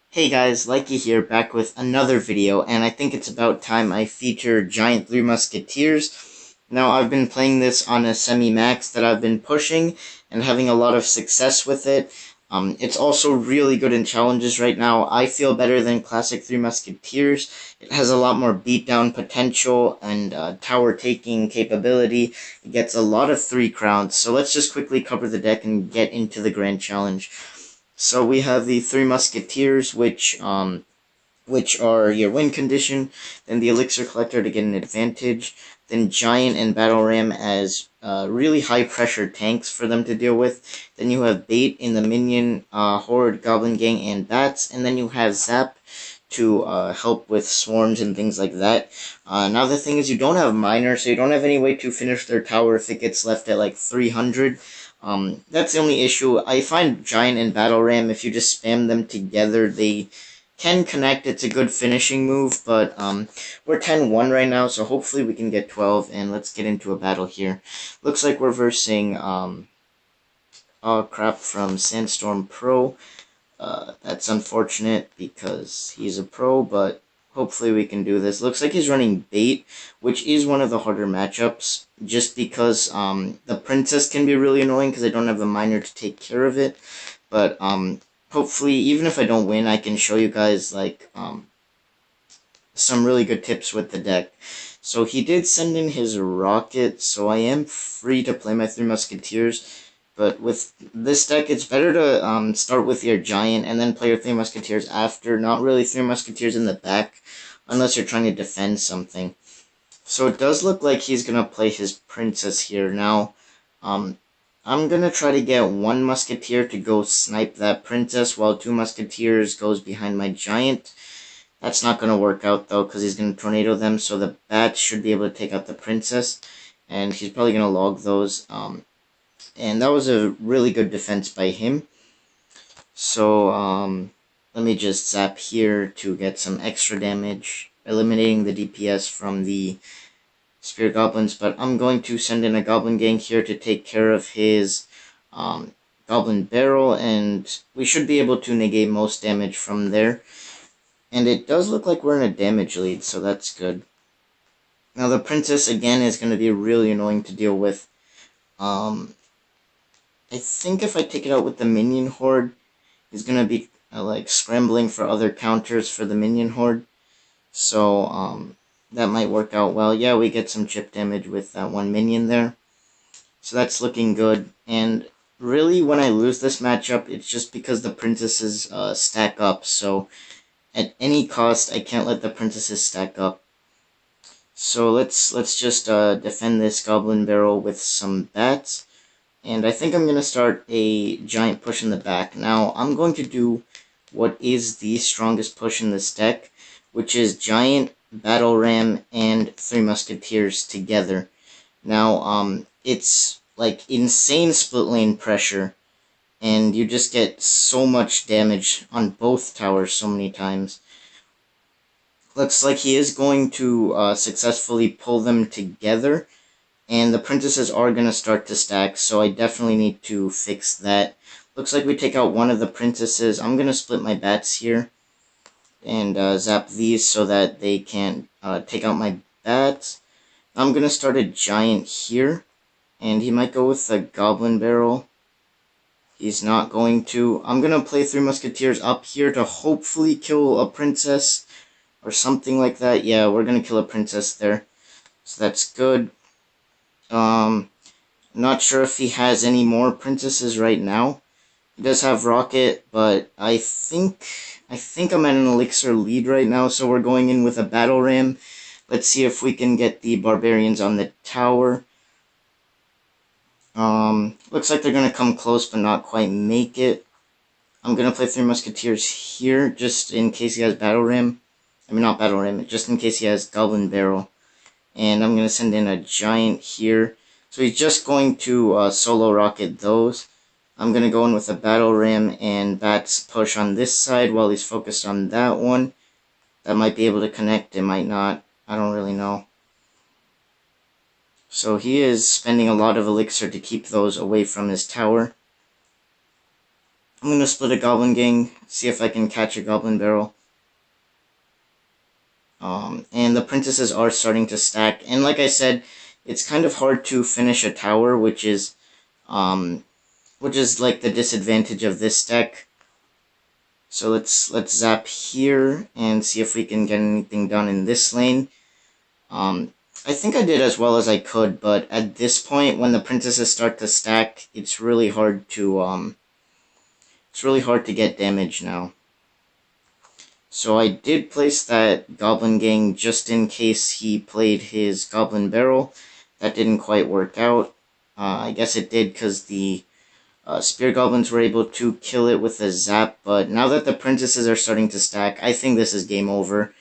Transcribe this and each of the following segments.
Hey guys, Likey here, back with another video, and I think it's about time I feature Giant Three Musketeers. Now, I've been playing this on a semi-max that I've been pushing, and having a lot of success with it. It's also really good in challenges right now. I feel better than Classic Three Musketeers. It has a lot more beatdown potential and tower taking capability. It gets a lot of 3 crowns, so let's just quickly cover the deck and get into the Grand Challenge. So we have the Three Musketeers, which are your win condition, then the Elixir Collector to get an advantage, then Giant and Battle Ram as really high pressure tanks for them to deal with. Then you have Bait in the Minion, Horde, Goblin Gang, and Bats, and then you have Zap to help with swarms and things like that. Now the thing is, you don't have Miner, so you don't have any way to finish their tower if it gets left at like 300. That's the only issue. I find Giant and Battle Ram, if you just spam them together, they can connect. It's a good finishing move, but we're 10-1 right now, so hopefully we can get 12, and let's get into a battle here. Looks like we're versing oh crap from Sandstorm Pro. That's unfortunate because he's a pro, but hopefully we can do this. Looks like he's running Bait, which is one of the harder matchups, just because the Princess can be really annoying because I don't have a Miner to take care of it. But hopefully, even if I don't win, I can show you guys like some really good tips with the deck. So he did send in his Rocket, so I am free to play my Three Musketeers. But with this deck, it's better to start with your Giant and then play your Three Musketeers after. Not really Three Musketeers in the back, unless you're trying to defend something. So it does look like he's going to play his Princess here. Now, I'm going to try to get 1 Musketeer to go snipe that Princess, while 2 Musketeers goes behind my Giant. That's not going to work out, though, because he's going to Tornado them, so the Bats should be able to take out the Princess. And he's probably going to log those. And that was a really good defense by him. So, let me just zap here to get some extra damage, eliminating the DPS from the Spear Goblins. But I'm going to send in a Goblin Gang here to take care of his Goblin Barrel, and we should be able to negate most damage from there. And it does look like we're in a damage lead, so that's good. Now the Princess, again, is going to be really annoying to deal with. I think if I take it out with the Minion Horde, he's going to be like scrambling for other counters for the Minion Horde. So that might work out well. Yeah, we get some chip damage with that 1 minion there. So that's looking good. And really, when I lose this matchup, it's just because the princesses stack up. So at any cost, I can't let the princesses stack up. So let's just defend this Goblin Barrel with some Bats. And I think I'm going to start a Giant push in the back. Now, I'm going to do what is the strongest push in this deck, which is Giant, Battle Ram, and Three Musketeers together. Now, it's like insane split lane pressure, and you just get so much damage on both towers so many times. Looks like he is going to successfully pull them together. And the princesses are going to start to stack, so I definitely need to fix that. Looks like we take out one of the princesses. I'm going to split my Bats here and zap these so that they can't take out my Bats. I'm going to start a Giant here, and he might go with the Goblin Barrel. He's not going to. I'm going to play 3 Musketeers up here to hopefully kill a princess or something like that. Yeah, we're going to kill a princess there, so that's good. Not sure if he has any more princesses right now. He does have Rocket, but I think I'm at an Elixir lead right now, so we're going in with a Battle Ram. Let's see if we can get the Barbarians on the tower. Looks like they're gonna come close, but not quite make it. I'm gonna play 3 Musketeers here, just in case he has Battle Ram. I mean, not Battle Ram, just in case he has Goblin Barrel. And I'm going to send in a Giant here. So he's just going to solo rocket those. I'm going to go in with a Battle Ram and Bats push on this side while he's focused on that one. That might be able to connect, it might not. I don't really know. So he is spending a lot of Elixir to keep those away from his tower. I'm going to split a Goblin Gang, see if I can catch a Goblin Barrel. And the princesses are starting to stack. And like I said, it's kind of hard to finish a tower, which is like the disadvantage of this deck. So let's zap here and see if we can get anything done in this lane. I think I did as well as I could, but at this point, when the princesses start to stack, it's really hard to get damage now. So I did place that Goblin Gang just in case he played his Goblin Barrel. That didn't quite work out. I guess it did because the Spear Goblins were able to kill it with a zap, but now that the princesses are starting to stack, I think this is game over.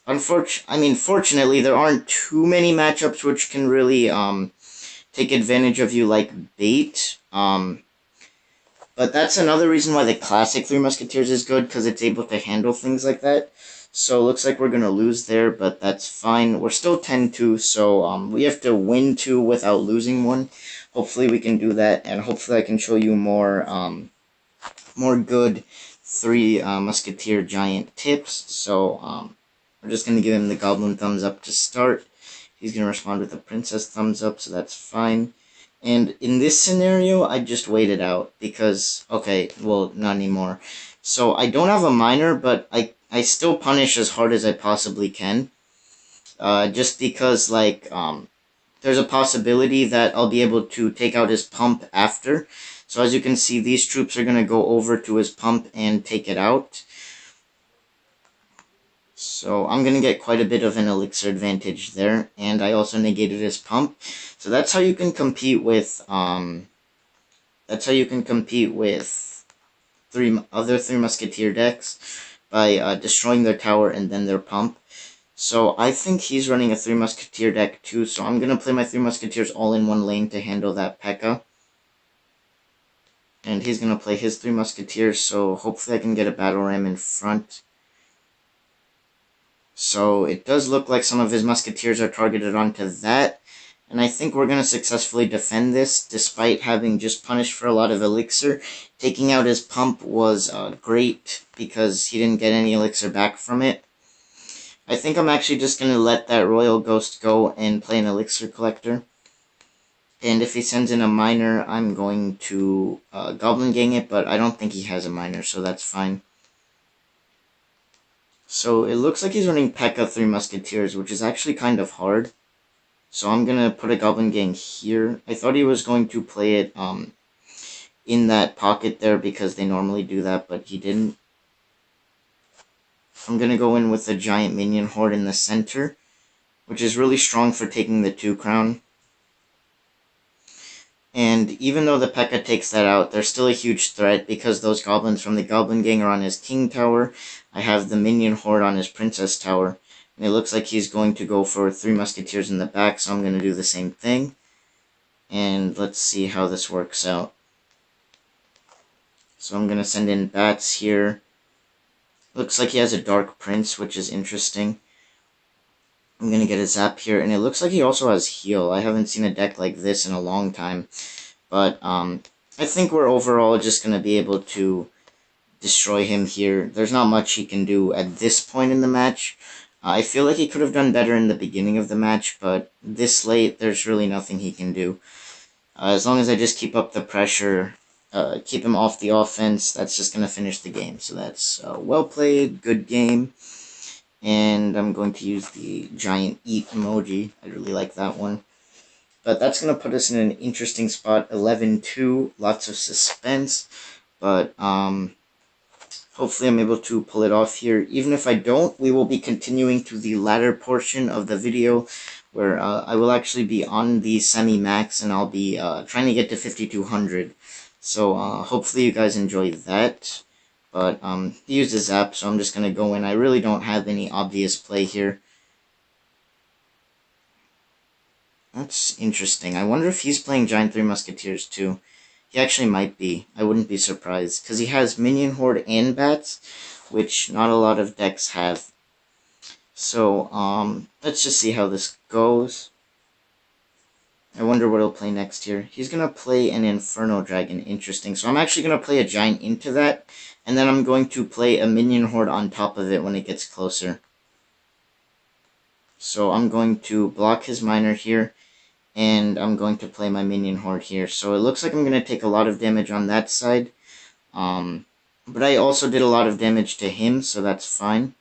Fortunately, there aren't too many matchups which can really take advantage of you like bait. But that's another reason why the classic Three Musketeers is good, because it's able to handle things like that. So looks like we're going to lose there, but that's fine. We're still 10-2, so we have to win 2 without losing 1. Hopefully we can do that, and hopefully I can show you more good Three Musketeer Giant tips. So we're just going to give him the Goblin thumbs up to start. He's going to respond with a Princess thumbs up, so that's fine. And in this scenario, I just wait it out, because, okay, well, not anymore. So I don't have a miner, but I still punish as hard as I possibly can. Just because, like, there's a possibility that I'll be able to take out his pump after. So as you can see, these troops are going to go over to his pump and take it out. So I'm going to get quite a bit of an elixir advantage there, and I also negated his pump. So that's how you can compete with other Three Musketeer decks, by destroying their tower and then their pump. So I think he's running a Three Musketeer deck too, so I'm going to play my Three Musketeers all in one lane to handle that P.E.K.K.A. And he's going to play his Three Musketeers, so hopefully I can get a Battle Ram in front. So it does look like some of his Musketeers are targeted onto that, and I think we're going to successfully defend this, despite having just punished for a lot of elixir. Taking out his pump was great, because he didn't get any elixir back from it. I think I'm actually just going to let that Royal Ghost go and play an elixir collector. And if he sends in a miner, I'm going to Goblin Gang it, but I don't think he has a miner, so that's fine. So it looks like he's running P.E.K.K.A. Three Musketeers, which is actually kind of hard. So I'm going to put a Goblin Gang here. I thought he was going to play it in that pocket there, because they normally do that, but he didn't. I'm going to go in with a Giant Minion Horde in the center, which is really strong for taking the 2 crown. And even though the P.E.K.K.A. takes that out, they're still a huge threat, because those goblins from the Goblin Gang are on his King Tower. I have the Minion Horde on his Princess Tower. And it looks like he's going to go for 3 Musketeers in the back, so I'm going to do the same thing. And let's see how this works out. So I'm going to send in bats here. Looks like he has a Dark Prince, which is interesting. I'm going to get a zap here, and it looks like he also has heal. I haven't seen a deck like this in a long time. But I think we're overall just going to be able to destroy him here. There's not much he can do at this point in the match. I feel like he could have done better in the beginning of the match, but this late, there's really nothing he can do. As long as I just keep up the pressure, keep him off the offense, that's just going to finish the game. So that's well played, good game. And I'm going to use the giant eat emoji. I really like that one. But that's going to put us in an interesting spot, 11-2, lots of suspense. But hopefully I'm able to pull it off here. Even if I don't, we will be continuing to the latter portion of the video, where I will actually be on the semi-max, and I'll be trying to get to 5200. So hopefully you guys enjoy that. But he used a zap, so I'm just going to go in. I really don't have any obvious play here. That's interesting. I wonder if he's playing Giant Three Musketeers too. He actually might be. I wouldn't be surprised, because he has Minion Horde and Bats, which not a lot of decks have. So, let's just see how this goes. I wonder what he'll play next here. He's going to play an Inferno Dragon. Interesting. So I'm actually going to play a Giant into that, and then I'm going to play a Minion Horde on top of it when it gets closer. So I'm going to block his Miner here, and I'm going to play my Minion Horde here. So it looks like I'm going to take a lot of damage on that side. But I also did a lot of damage to him, so that's fine.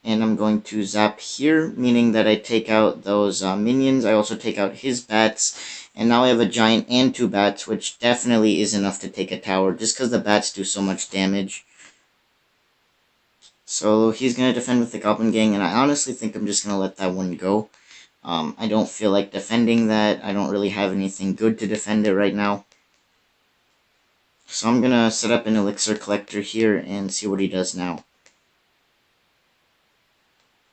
And I'm going to zap here, meaning that I take out those minions. I also take out his bats, and now I have a giant and 2 bats, which definitely is enough to take a tower, just because the bats do so much damage. So he's going to defend with the Goblin Gang, and I honestly think I'm just going to let that one go. I don't feel like defending that. I don't really have anything good to defend it right now. So I'm going to set up an Elixir Collector here and see what he does now.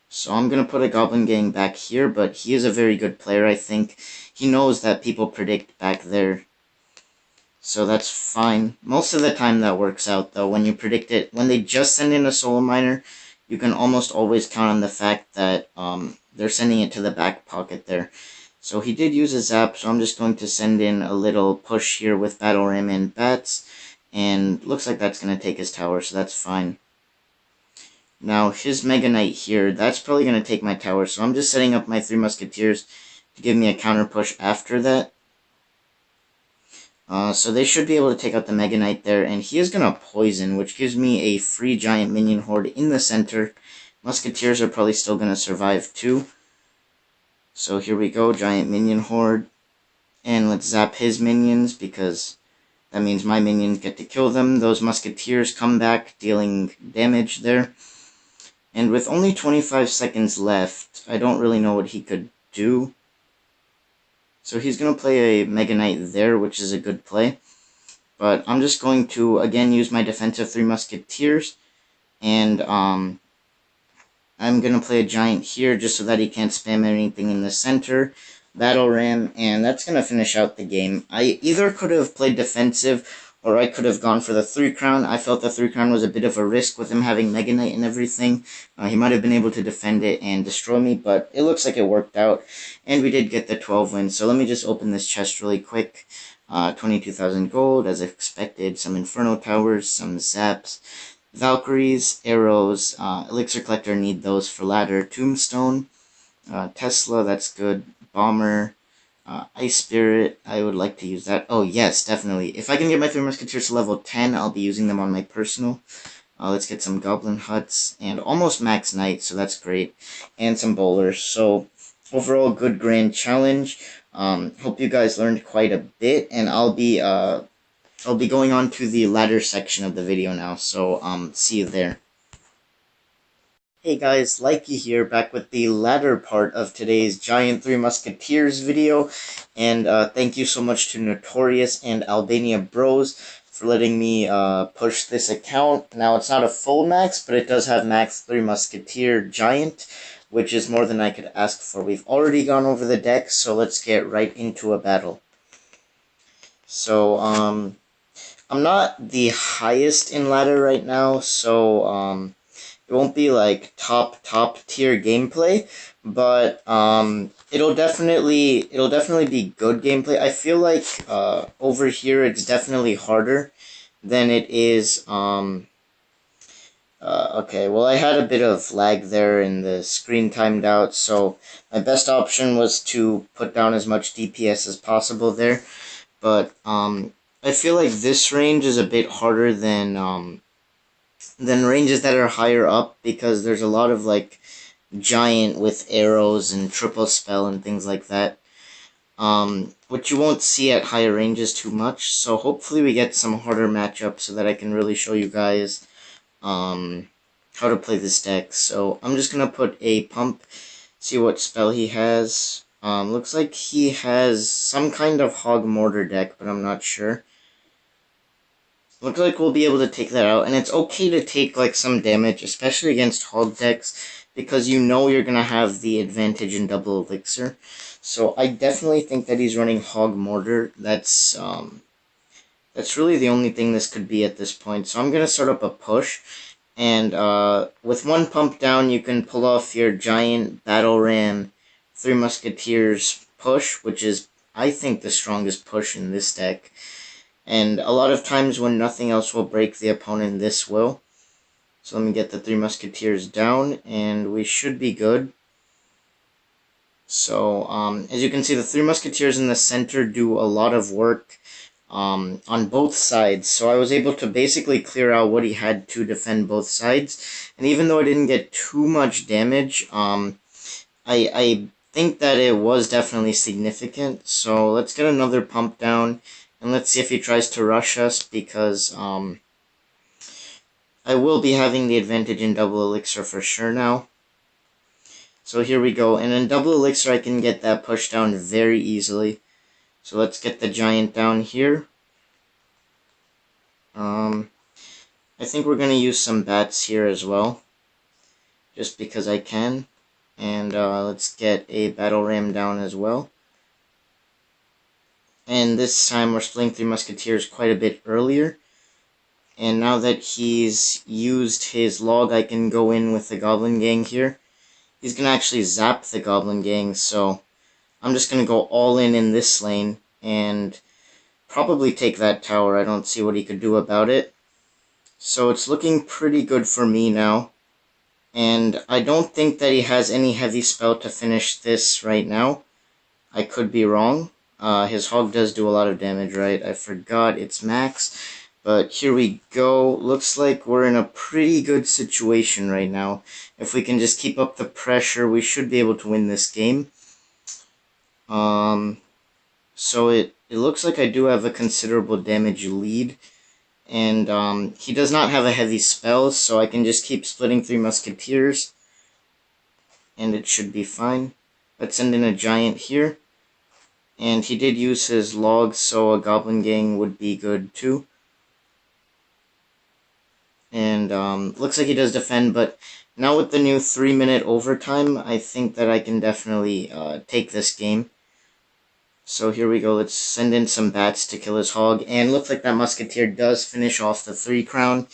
So I'm going to put a Goblin Gang back here, but he is a very good player, I think. He knows that people predict back there. So that's fine. Most of the time that works out, though. When you predict it, when they just send in a Soul Miner, you can almost always count on the fact that they're sending it to the back pocket there. So he did use a zap, so I'm just going to send in a little push here with Battle Ram and Bats. And looks like that's going to take his tower, so that's fine. Now, his Mega Knight here, that's probably going to take my tower, so I'm just setting up my 3 Musketeers to give me a counter push after that. So they should be able to take out the Mega Knight there, and he is going to poison, which gives me a free giant minion horde in the center. Musketeers are probably still going to survive too. So here we go, giant minion horde. And let's zap his minions, because that means my minions get to kill them. Those Musketeers come back, dealing damage there. And with only 25 seconds left, I don't really know what he could do. So he's going to play a Mega Knight there, which is a good play. But I'm just going to, again, use my defensive 3 Musketeers. And I'm going to play a Giant here, just so that he can't spam anything in the center. Battle Ram, and that's going to finish out the game. I either could have played defensive, or I could have gone for the 3 crown. I felt the 3 crown was a bit of a risk with him having Mega Knight and everything. He might have been able to defend it and destroy me, but it looks like it worked out. And we did get the 12 wins. So let me just open this chest really quick. 22,000 gold, as expected. Some Inferno Towers, some Zaps, Valkyries, Arrows, Elixir Collector, need those for ladder. Tombstone, Tesla, that's good. Bomber, Ice Spirit, I would like to use that. Oh, yes, definitely. If I can get my 3 Musketeers to level 10, I'll be using them on my personal. Let's get some Goblin Huts, and almost Max Knight, so that's great. And some Bowlers. So, overall, good grand challenge. Hope you guys learned quite a bit, and I'll be going on to the ladder section of the video now, so, see you there. Hey guys, Likey here, back with the latter part of today's Giant 3 Musketeers video, and thank you so much to Notorious and Albania Bros for letting me push this account. Now, it's not a full max, but it does have max 3 Musketeer Giant, which is more than I could ask for. We've already gone over the deck, so let's get right into a battle. So, I'm not the highest in ladder right now, so, it won't be like top tier gameplay, but it'll definitely be good gameplay. I feel like over here it's definitely harder than it is. Okay, well, I had a bit of lag there and the screen timed out, so my best option was to put down as much DPS as possible there. But I feel like this range is a bit harder than ranges that are higher up, because there's a lot of like giant with arrows and triple spell and things like that, which you won't see at higher ranges too much. So hopefully we get some harder matchups so that I can really show you guys how to play this deck. So I'm just gonna put a pump, see what spell he has. Looks like he has some kind of Hog Mortar deck, but I'm not sure. Looks like we'll be able to take that out, and it's okay to take like some damage, especially against hog decks, because you know you're going to have the advantage in double elixir. So I definitely think that he's running Hog Mortar. That's really the only thing this could be at this point. So I'm going to start up a push, and with 1 pump down, you can pull off your giant Battle Ram 3 Musketeers push, which is I think, the strongest push in this deck. And a lot of times when nothing else will break the opponent, this will. So let me get the Three Musketeers down, and we should be good. So, as you can see, the Three Musketeers in the center do a lot of work on both sides. So I was able to basically clear out what he had to defend both sides. And even though I didn't get too much damage, I think that it was definitely significant. So let's get another pump down, and let's see if he tries to rush us, because I will be having the advantage in double elixir for sure now. So here we go, and in double elixir I can get that push down very easily. So let's get the giant down here. I think we're going to use some bats here as well, just because I can. And let's get a battle ram down as well. And this time we're splitting Three Musketeers quite a bit earlier. And now that he's used his log, I can go in with the Goblin Gang here. He's going to actually zap the Goblin Gang, so I'm just going to go all in this lane and probably take that tower. I don't see what he could do about it. So it's looking pretty good for me now. And I don't think that he has any heavy spell to finish this right now. I could be wrong. His hog does do a lot of damage, right? I forgot it's max. But here we go. Looks like we're in a pretty good situation right now. If we can just keep up the pressure, we should be able to win this game. So it looks like I do have a considerable damage lead. And he does not have a heavy spell, so I can just keep splitting Three Musketeers. And it should be fine. Let's send in a giant here. And he did use his log, so a Goblin Gang would be good too. And looks like he does defend, but now with the new 3-minute overtime, I think that I can definitely take this game. So here we go, let's send in some bats to kill his hog, and looks like that Musketeer does finish off the 3 crown,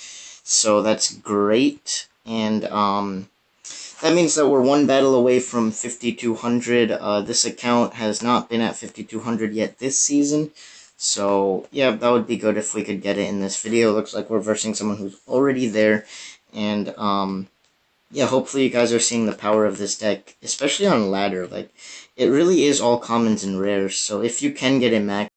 so that's great. And that means that we're 1 battle away from 5,200. This account has not been at 5,200 yet this season. So, yeah, that would be good if we could get it in this video. Looks like we're versing someone who's already there. And, yeah, hopefully you guys are seeing the power of this deck, especially on ladder. Like, it really is all commons and rares. So if you can get it max,